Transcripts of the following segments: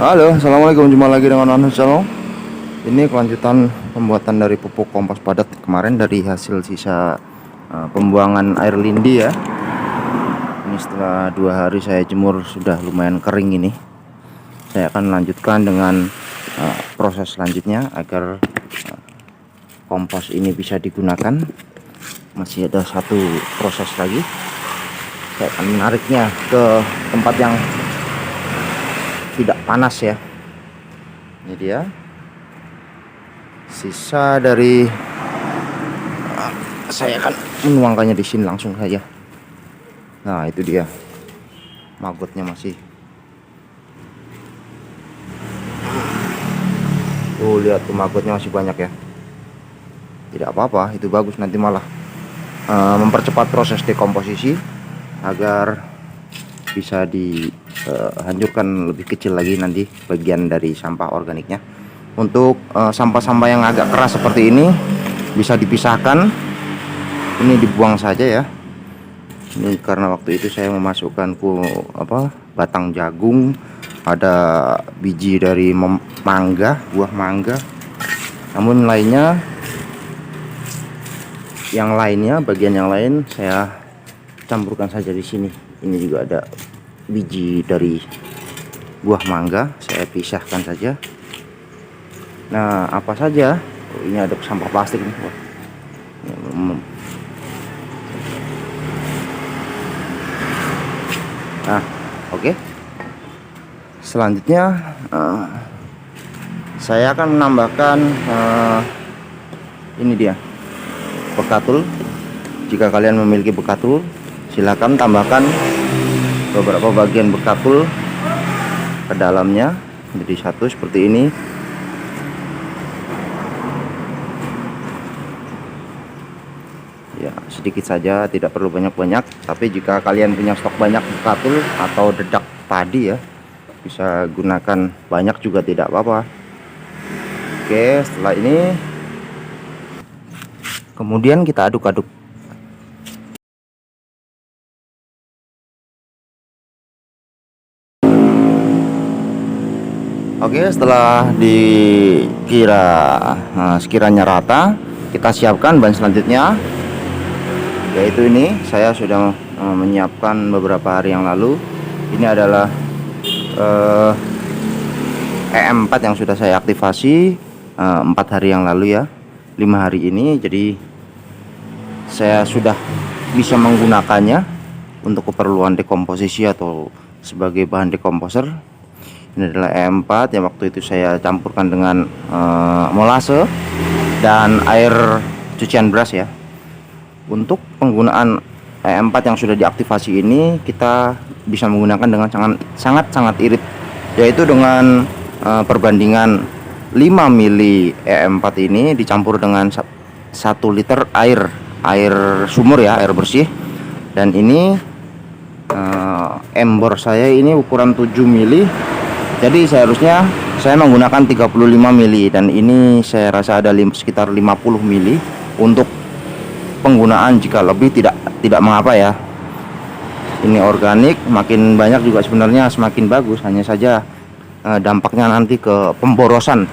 Halo, assalamualaikum. Jumpa lagi dengan Anu Channel. Ini kelanjutan pembuatan dari pupuk kompos padat kemarin dari hasil sisa pembuangan air lindi ya. Ini setelah 2 hari saya jemur sudah lumayan kering ini. Saya akan lanjutkan dengan proses selanjutnya agar kompos ini bisa digunakan. Masih ada satu proses lagi. Saya akan menariknya ke tempat yang tidak panas ya. Ini dia sisa dari saya akan menuangkannya di sini langsung saja. Nah, itu dia maggotnya masih. Lihat tuh maggotnya masih banyak ya. Tidak apa-apa, itu bagus, nanti malah mempercepat proses dekomposisi agar bisa dihancurkan lebih kecil lagi nanti bagian dari sampah organiknya. Untuk sampah-sampah yang agak keras seperti ini bisa dipisahkan, ini dibuang saja ya. Ini karena waktu itu saya memasukkan batang jagung, ada biji dari buah mangga. Namun bagian yang lain saya campurkan saja di sini. Ini juga ada biji dari buah mangga, saya pisahkan saja. Nah, apa saja? Ini ada sampah plastik nih. Nah, oke. Selanjutnya saya akan menambahkan ini dia bekatul. Jika kalian memiliki bekatul, silakan tambahkan beberapa bagian bekatul ke dalamnya jadi satu seperti ini. Ya, sedikit saja, tidak perlu banyak-banyak. Tapi jika kalian punya stok banyak bekatul atau dedak tadi ya, bisa gunakan banyak juga tidak apa-apa. Oke, setelah ini kemudian kita aduk-aduk. Oke, setelah sekiranya rata, kita siapkan bahan selanjutnya, yaitu ini. Saya sudah menyiapkan beberapa hari yang lalu. Ini adalah EM4 yang sudah saya aktivasi 4 hari yang lalu ya, 5 hari ini. Jadi saya sudah bisa menggunakannya untuk keperluan dekomposisi atau sebagai bahan dekomposer. Ini adalah EM4 yang waktu itu saya campurkan dengan molase dan air cucian beras ya. Untuk penggunaan EM4 yang sudah diaktifasi ini, kita bisa menggunakan dengan sangat irit, yaitu dengan perbandingan 5 mili EM4 ini dicampur dengan 1 liter air sumur ya, air bersih. Dan ini embor saya ini ukuran 7 mili. Jadi seharusnya saya menggunakan 35 mili, dan ini saya rasa ada sekitar 50 mili untuk penggunaan. Jika lebih tidak mengapa ya. Ini organik, makin banyak juga sebenarnya semakin bagus. Hanya saja dampaknya nanti ke pemborosan.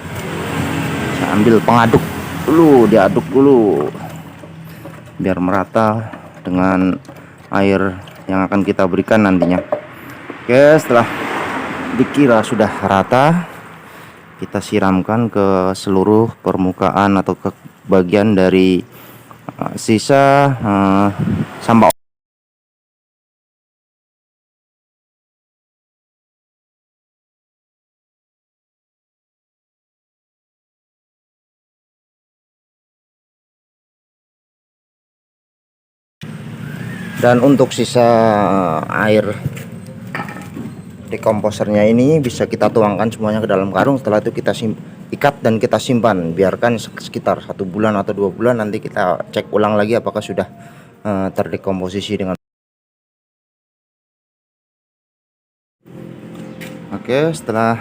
Saya ambil pengaduk dulu, diaduk dulu biar merata dengan air yang akan kita berikan nantinya. Oke, setelah dikira sudah rata, kita siramkan ke seluruh permukaan atau ke bagian dari sisa sampah. Dan untuk sisa air dekomposernya ini bisa kita tuangkan semuanya ke dalam karung. Setelah itu kita ikat dan kita simpan, biarkan sekitar 1 bulan atau 2 bulan. Nanti kita cek ulang lagi apakah sudah terdekomposisi dengan. Oke, setelah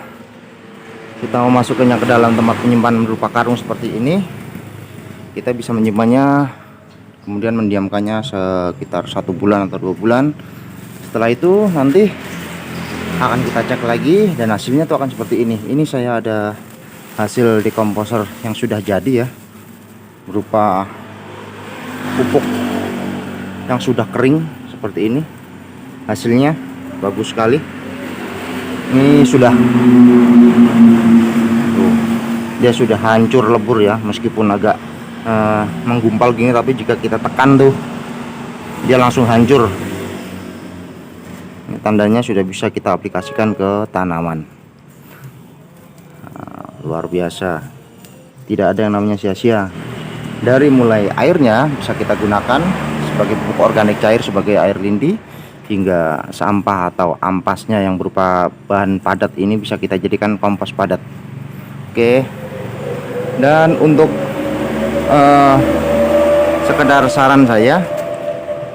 kita memasukkannya ke dalam tempat penyimpanan berupa karung seperti ini, kita bisa menyimpannya, kemudian mendiamkannya sekitar 1 bulan atau 2 bulan. Setelah itu nanti akan kita cek lagi dan hasilnya tuh akan seperti ini. Ini saya ada hasil dekomposer yang sudah jadi ya, berupa pupuk yang sudah kering seperti ini. Hasilnya bagus sekali. Ini sudah tuh, dia sudah hancur lebur ya, meskipun agak menggumpal gini, tapi jika kita tekan tuh dia langsung hancur. Ini tandanya sudah bisa kita aplikasikan ke tanaman. Nah, luar biasa, tidak ada yang namanya sia-sia. Dari mulai airnya bisa kita gunakan sebagai pupuk organik cair, sebagai air lindi, hingga sampah atau ampasnya yang berupa bahan padat ini bisa kita jadikan kompos padat. Oke, dan untuk sekedar saran saya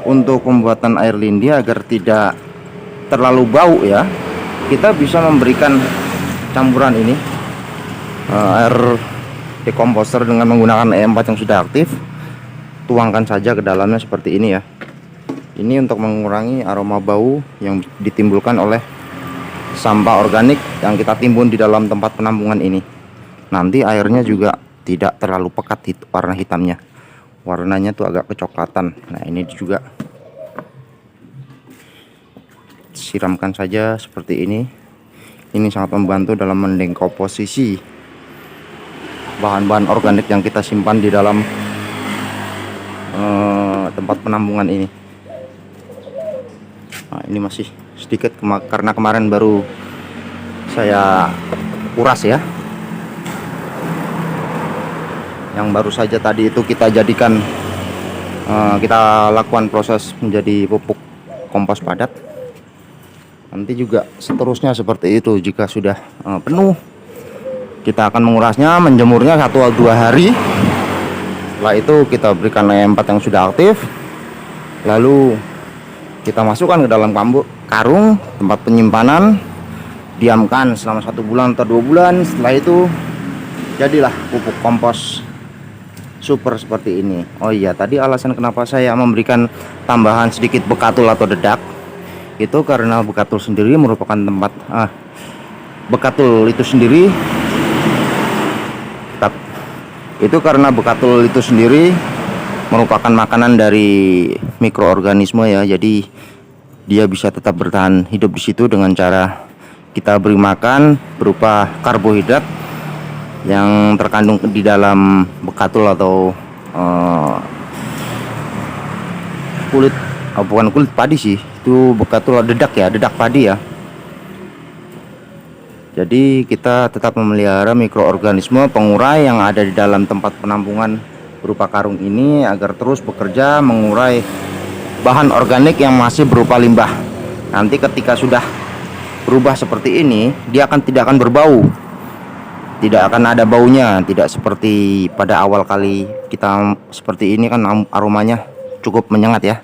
untuk pembuatan air lindi agar tidak terlalu bau ya, kita bisa memberikan campuran ini air dekomposer dengan menggunakan E4 yang sudah aktif. Tuangkan saja ke dalamnya seperti ini ya. Ini untuk mengurangi aroma bau yang ditimbulkan oleh sampah organik yang kita timbun di dalam tempat penampungan ini. Nanti airnya juga tidak terlalu pekat warna hitamnya, warnanya tuh agak kecoklatan. Nah, ini juga siramkan saja seperti ini. Ini sangat membantu dalam mendengkomposisi bahan-bahan organik yang kita simpan di dalam tempat penampungan ini. Nah, ini masih sedikit karena kemarin baru saya kuras ya. Yang baru saja tadi itu kita jadikan, kita lakukan proses menjadi pupuk kompos padat. Nanti juga seterusnya seperti itu. Jika sudah penuh, kita akan mengurasnya, menjemurnya 1 atau 2 hari. Setelah itu kita berikan E4 yang sudah aktif, lalu kita masukkan ke dalam karung tempat penyimpanan, diamkan selama 1 bulan atau 2 bulan. Setelah itu jadilah pupuk kompos super seperti ini. Oh iya, tadi alasan kenapa saya memberikan tambahan sedikit bekatul atau dedak itu karena bekatul sendiri merupakan tempat bekatul itu sendiri merupakan makanan dari mikroorganisme ya. Jadi dia bisa tetap bertahan hidup di situ dengan cara kita beri makan berupa karbohidrat yang terkandung di dalam bekatul atau bukan kulit padi sih, itu bekatul dedak ya, dedak padi ya. Jadi kita tetap memelihara mikroorganisme pengurai yang ada di dalam tempat penampungan berupa karung ini agar terus bekerja mengurai bahan organik yang masih berupa limbah. Nanti ketika sudah berubah seperti ini, dia tidak akan berbau. Tidak akan ada baunya, tidak seperti pada awal kali kita seperti ini kan aromanya cukup menyengat ya.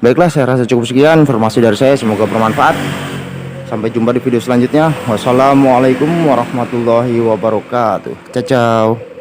Baiklah, saya rasa cukup sekian informasi dari saya, semoga bermanfaat. Sampai jumpa di video selanjutnya. Wassalamualaikum warahmatullahi wabarakatuh. Ciao.